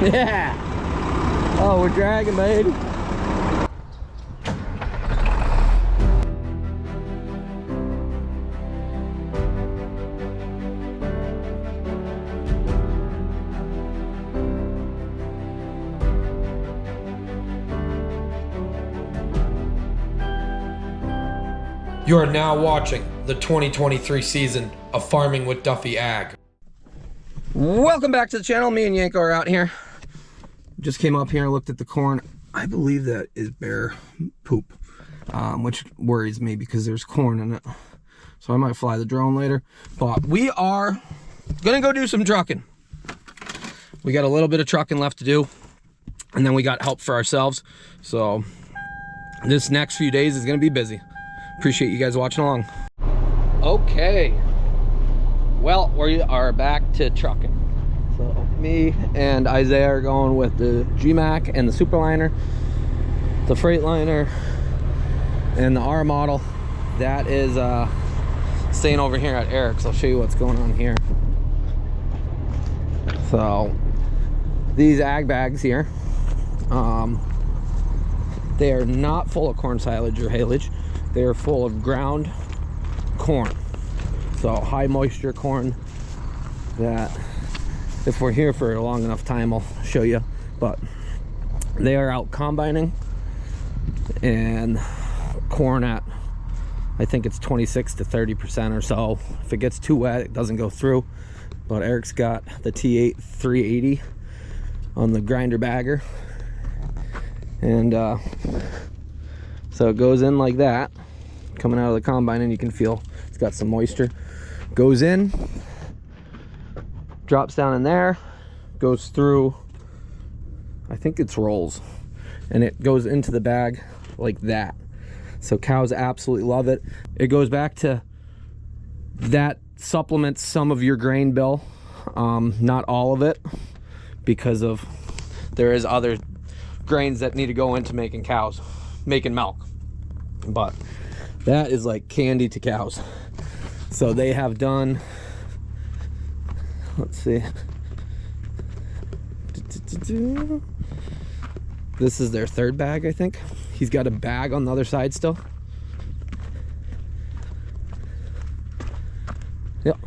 Yeah. Oh, we're dragging, baby. You are now watching the 2023 season of Farming with Duffy Ag. Welcome back to the channel. Me and Yanko are out here. Just came up here and looked at the corn. I believe that is bear poop, which worries me because there's corn in it. So I might fly the drone later. But we are gonna go do some trucking. We got a little bit of trucking left to do, and then we got help for ourselves. So this next few days is gonna be busy. Appreciate you guys watching along. Okay, well, we are back to trucking. So me and Isaiah are going with the GMAC and the Superliner, the Freightliner, and the R model. That is staying over here at Eric's. I'll show you what's going on here. So these ag bags here, they are not full of corn silage or haylage. They are full of ground corn. So high moisture corn that if we're here for a long enough time, I'll show you. But they are out combining, and corn at, I think it's 26 to 30% or so. If it gets too wet, it doesn't go through. But Eric's got the T8 380 on the grinder bagger. And so it goes in like that, coming out of the combine, and you can feel it's got some moisture. Goes in, drops down in there, goes through, I think it's rolls, and it goes into the bag like that. So cows absolutely love it. It goes back to that supplements some of your grain bill, not all of it, because of there is other grains that need to go into making milk, but that is like candy to cows. So they have done, let's see, this is their third bag, I think. He's got a bag on the other side still. Yep.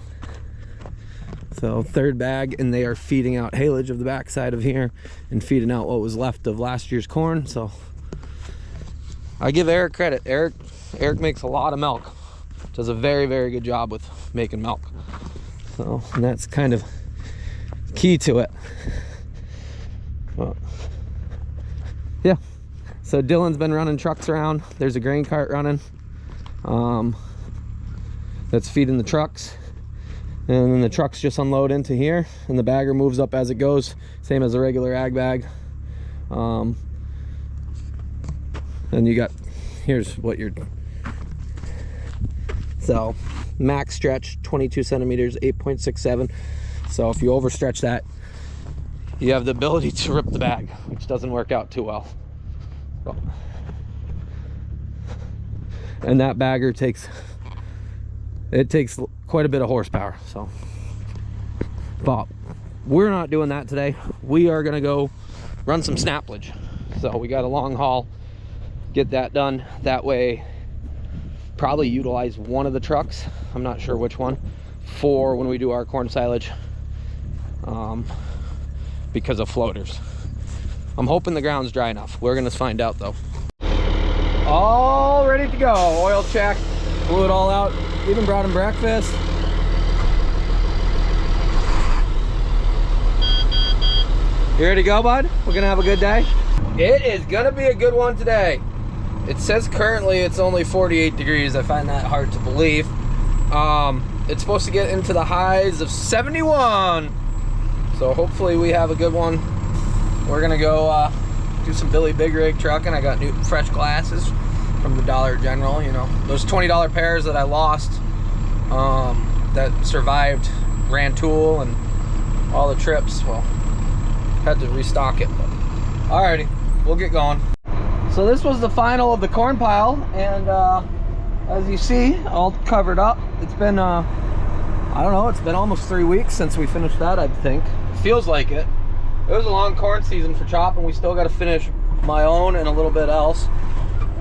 So third bag, and they are feeding out haylage of the backside of here and feeding out what was left of last year's corn. So I give Eric credit. Eric makes a lot of milk. Does a very, very good job with making milk. So, and that's kind of key to it. Well, yeah. So Dylan's been running trucks around. There's a grain cart running. That's feeding the trucks. And then the trucks just unload into here, and the bagger moves up as it goes, same as a regular ag bag. And you got, here's what you're, so max stretch 22 centimeters, 8.67. So if you overstretch that, you have the ability to rip the bag, which doesn't work out too well. So, and that bagger takes quite a bit of horsepower. So, but we're not doing that today. We are gonna go run some snaplage. So we got a long haul, get that done. That way, probably utilize one of the trucks, I'm not sure which one, for when we do our corn silage, because of floaters. I'm hoping the ground's dry enough. We're gonna find out though. All ready to go. Oil check, blew it all out, even brought him breakfast. You ready to go, bud? We're gonna have a good day. It is gonna be a good one today. It says currently it's only 48 degrees. I find that hard to believe. It's supposed to get into the highs of 71. So hopefully we have a good one. We're gonna go do some Billy Big Rig trucking. I got new fresh glasses from the Dollar General, you know. Those $20 pairs that I lost, that survived Rantoul and all the trips. Well, had to restock it, but alrighty, we'll get going. So this was the final of the corn pile, and as you see, all covered up. It's been I don't know, it's been almost 3 weeks since we finished that, I think. It feels like it. It was a long corn season for chopping. We still got to finish my own and a little bit else.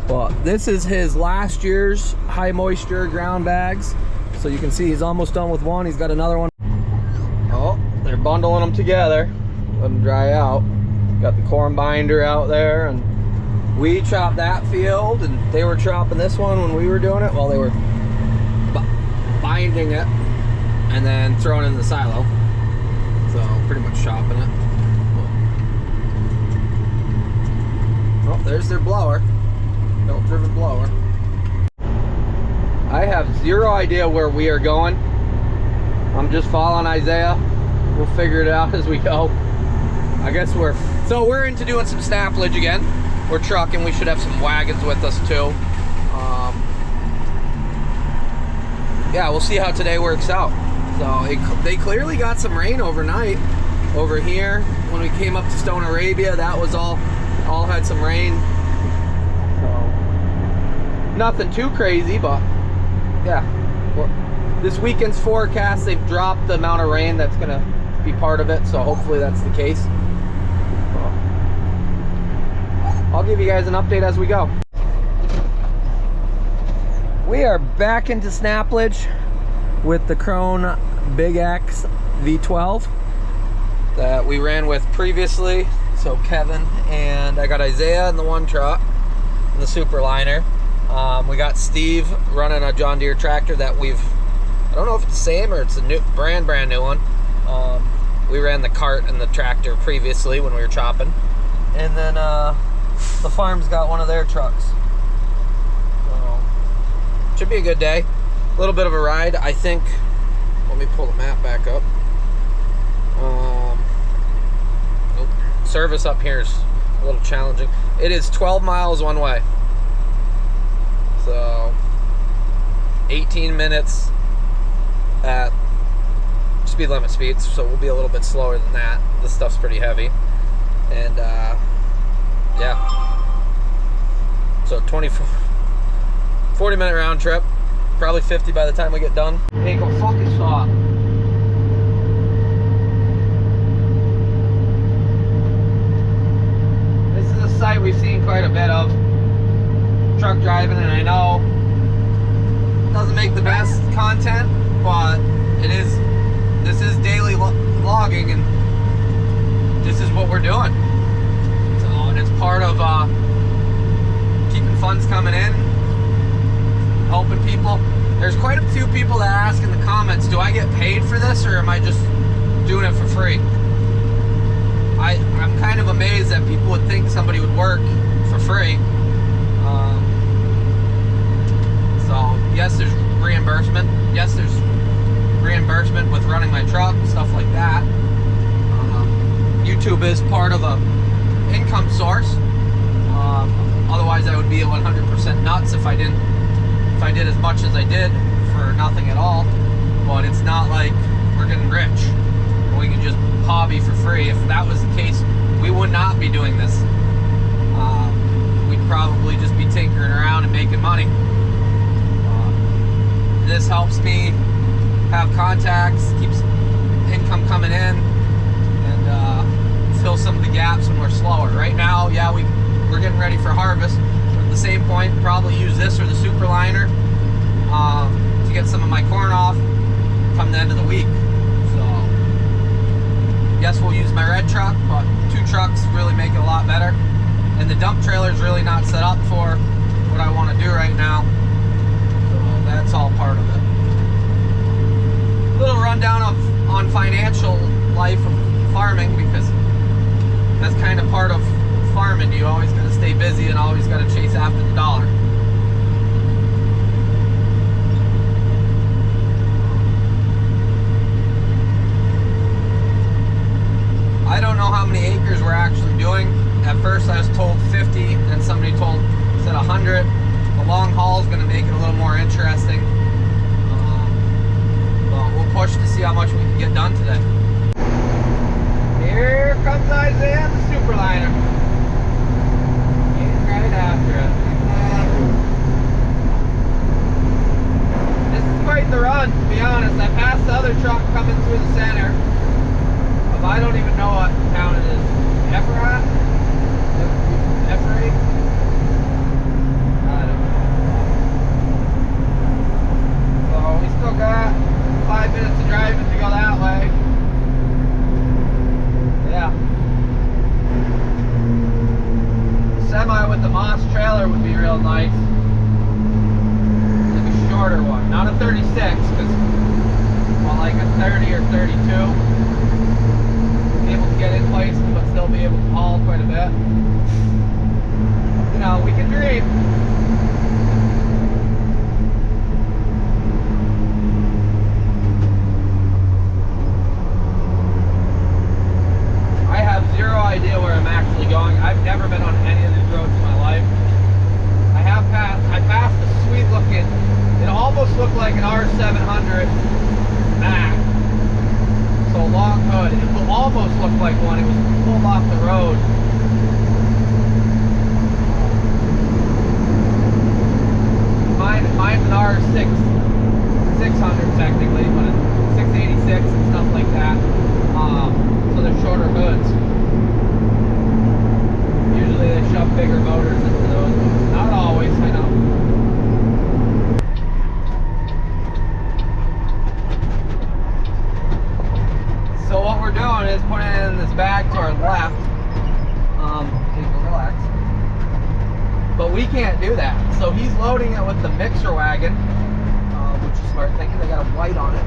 But this is his last year's high moisture ground bags. So you can see he's almost done with one. He's got another one. Oh, they're bundling them together. Let them dry out. Got the corn binder out there, and we chopped that field, and they were chopping this one when we were doing it. Well, they were binding it and then throwing it in the silo. So pretty much chopping it. Oh, there's their blower. Belt-driven blower. I have zero idea where we are going. I'm just following Isaiah. We'll figure it out as we go. I guess we're into doing some snappage again. We're trucking. We should have some wagons with us too. Yeah, we'll see how today works out. So they clearly got some rain overnight over here. When we came up to Stone Arabia, that was all had some rain. So nothing too crazy, but yeah. This weekend's forecast, they've dropped the amount of rain that's gonna be part of it, so hopefully that's the case. I'll give you guys an update as we go. We are back into snappage with the Krone Big X V12 that we ran with previously. So Kevin and I got Isaiah in the one truck in the Superliner. We got Steve running a John Deere tractor that I don't know if it's the same or it's a new brand new one. We ran the cart and the tractor previously when we were chopping, and then the farm's got one of their trucks. So should be a good day. A little bit of a ride, I think. Let me pull the map back up. Service up here is a little challenging. It is 12 miles one way. So 18 minutes at speed limit speeds, so we'll be a little bit slower than that. This stuff's pretty heavy. And yeah. So 40-minute round trip. Probably 50 by the time we get done. Hey, go fucking stop. This is a site we've seen quite a bit of. Truck driving, and I know it doesn't make the best content, but this is daily vlogging, and this is what we're doing. So, and it's part of keeping funds coming in, helping people. There's quite a few people that ask in the comments, do I get paid for this, or am I just doing it for free? I'm kind of amazed that people would think somebody would work for free. So yes, there's reimbursement. Yes, there's reimbursement with running my truck, stuff like that. YouTube is part of a income source. Otherwise, I would be 100% nuts if I did as much as I did for nothing at all. But it's not like we're getting rich and we can just hobby for free. If that was the case, we would not be doing this. We'd probably just be tinkering around and making money. This helps me have contacts, keeps income coming in, and fill some of the gaps when we're slower. Right now, yeah, we're getting ready for harvest. At the same point, probably use this or the Superliner to get some of my corn off come the end of the week. So yes, we'll use my red truck, but 2 trucks really make it a lot better. And the dump trailer is really not set up for what I want to do right now. So that's all part of it. Little rundown on financial life of farming, because that's kind of part of farming. You always got to stay busy and always got to chase after the dollar. I don't know how many acres we're actually doing. At first I was told 50, and somebody said 100. The long haul is going to make it a little more interesting. But we'll push to see how much we can get done today. Here comes Isaiah and the Superliner. Getting right after it. This is quite the run, to be honest. I passed the other truck coming through the center. I don't even know what town it is. able to get in place but still be able to haul quite a bit. You know, we can dream. I have zero idea where I'm actually going. I've never been on any of these roads in my life. I passed a sweet looking, it almost looked like an R700 Mac. So long hood. It almost looked like one. It was pulled off the road. Mine's an R600 technically, but it's 686 and stuff like that. So they're shorter hoods. Usually they shove bigger motors into those. Not always, I know. So what we're doing is putting it in this bag to our left. Relax. But we can't do that. So he's loading it with the mixer wagon, which is smart thinking. They got a white on it.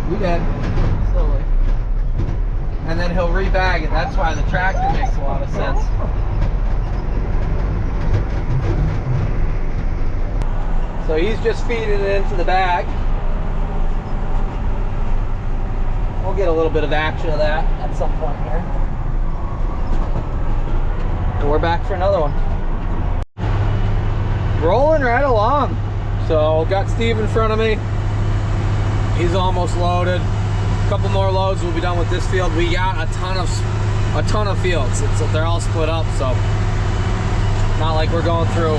We did, slowly. And then he'll rebag it. That's why the tractor makes a lot of sense. So he's just feeding it into the bag. We'll get a little bit of action of that at some point here. And we're back for another one. Rolling right along. So got Steve in front of me. He's almost loaded. A couple more loads, we'll be done with this field. We got a ton of fields. They're all split up, so not like we're going through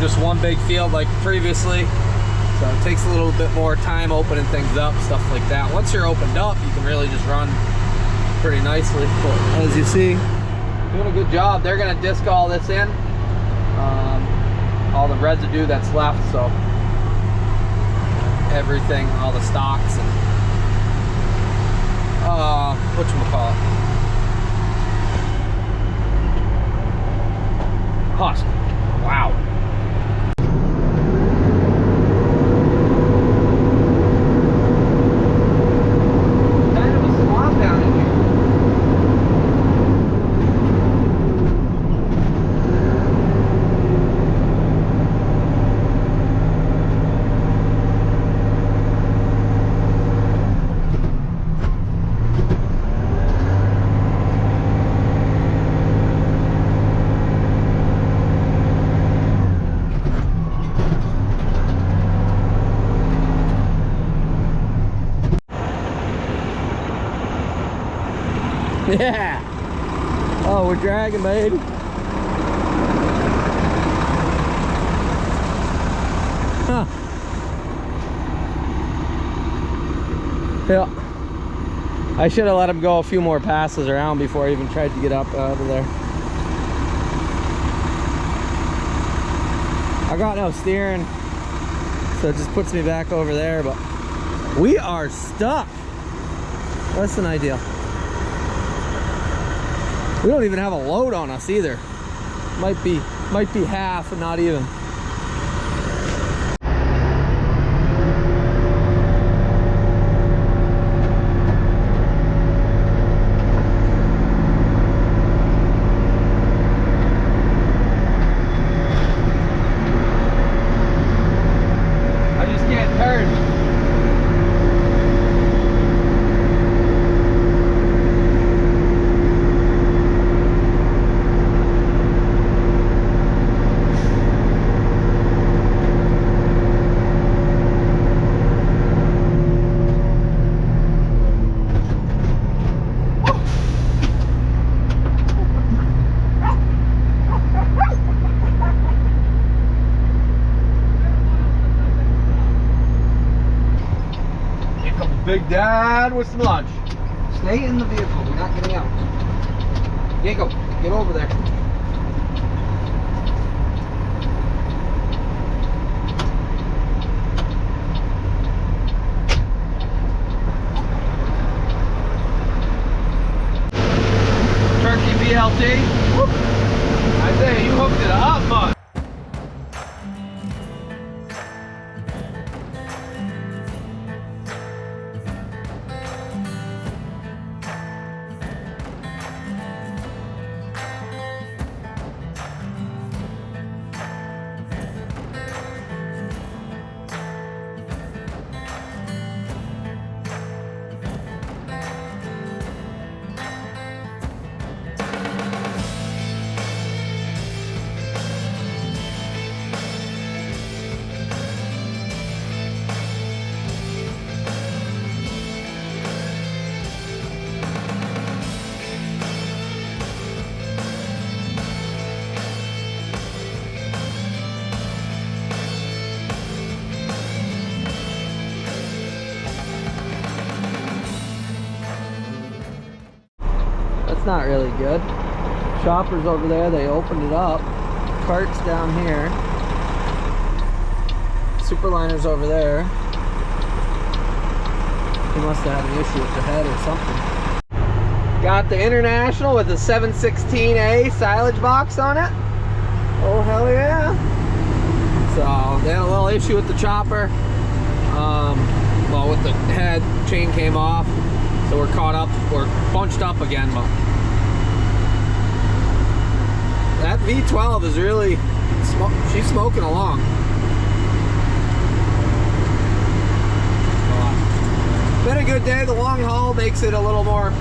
just one big field like previously. So it takes a little bit more time opening things up, stuff like that. Once you're opened up, you can really just run pretty nicely. But as you see, doing a good job. They're gonna disc all this in, all the residue that's left. So everything, all the stocks and whatchamacallit, husk. Wow. Kind of a swamp down in here. Yeah. Oh, we're dragging, baby. Huh. Yeah. I should have let him go a few more passes around before I even tried to get up out of there. I got no steering, so it just puts me back over there, but we are stuck. Less than ideal. We don't even have a load on us either. Might be half and not even. I just can't turn. Big Dad with some lunch. Stay in the vehicle. We're not getting out. Jacob, get over there. Turkey BLT see? Whoop. Isaiah, you hooked it up, bud. That's not really good. Chopper's over there, they opened it up. Cart's down here. Superliner's over there. He must have had an issue with the head or something. Got the International with a 716A silage box on it. Oh, hell yeah. So, they had a little issue with the chopper. Well, with the head, chain came off. So we're caught up, we're bunched up again, but that V12 is really, she's smoking along. Been a good day. The long haul makes it a little more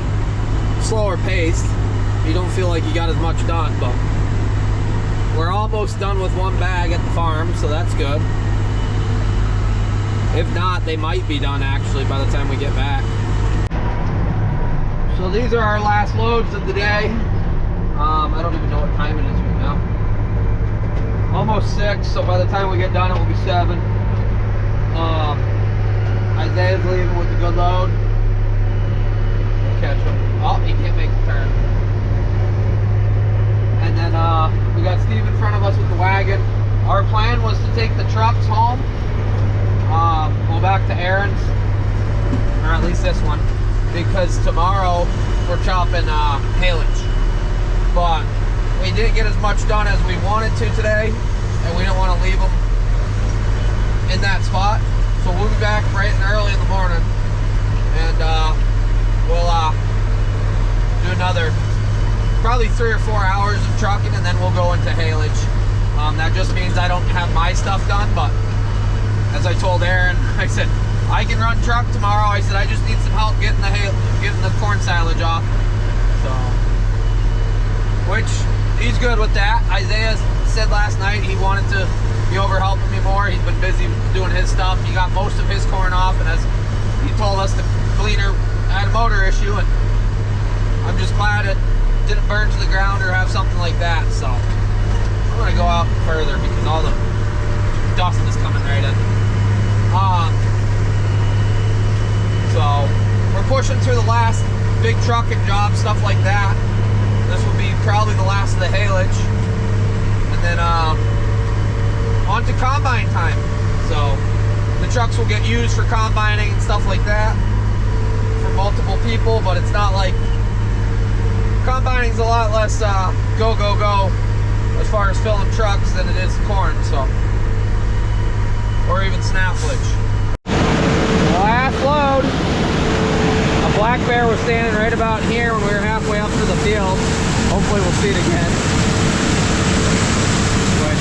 slower paced. You don't feel like you got as much done, but we're almost done with one bag at the farm, so that's good. If not, they might be done actually by the time we get back. So these are our last loads of the day. I don't even know what time it is right now. Almost 6, so by the time we get done it will be 7. Isaiah's leaving with a good load. We'll catch him. Oh, he can't make the turn. And then we got Steve in front of us with the wagon. Our plan was to take the trucks home, go back to Aaron's, or at least this one, because tomorrow we're chopping haylage. But we didn't get as much done as we wanted to today, and we don't want to leave them in that spot. So we'll be back bright and early in the morning, and we'll do another probably 3 or 4 hours of trucking, and then we'll go into haylage. That just means I don't have my stuff done, but as I told Aaron, I said, I can run truck tomorrow. I said, I just need some help getting the corn silage off. So, which he's good with that. Isaiah said last night he wanted to be over helping me more. He's been busy doing his stuff. He got most of his corn off, and as he told us, the cleaner had a motor issue, and I'm just glad it didn't burn to the ground or have something like that. So I'm gonna go out further because all the dust is coming right in. So we're pushing through the last big trucking job, stuff like that. This will be probably the last of the haylage, and then on to combine time. So the trucks will get used for combining and stuff like that for multiple people, but it's not like combining's a lot less go as far as filling trucks than it is corn, so, or even snafflage. Last load. A black bear was standing right about here when we were halfway up to the field. Hopefully we'll see it again. But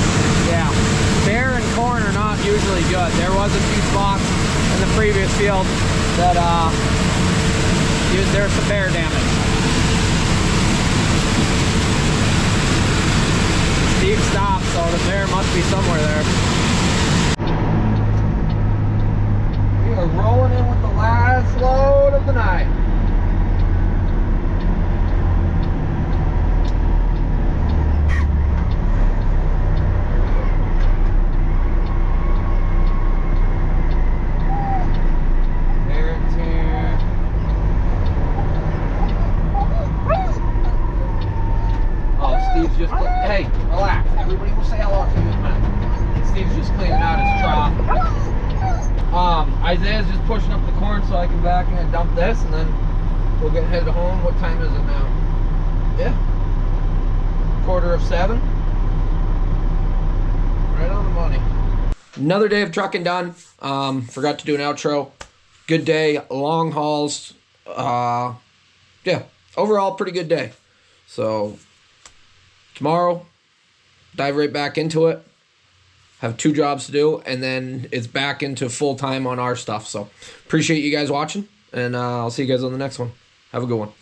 yeah, bear and corn are not usually good. There was a few spots in the previous field that there's some bear damage. Steve stopped, so the bear must be somewhere there. We are rolling in with the last load of the night. Just, hey, relax. Everybody will say hello to you in a minute. Steve's just cleaning out his trough. Isaiah's just pushing up the corn so I can back and dump this, and then we'll get headed home. What time is it now? Yeah. of 7. Right on the money. Another day of trucking done. Forgot to do an outro. Good day, long hauls. Yeah, overall pretty good day. So tomorrow, dive right back into it. Have 2 jobs to do, and then it's back into full time on our stuff. So appreciate you guys watching, and I'll see you guys on the next one. Have a good one.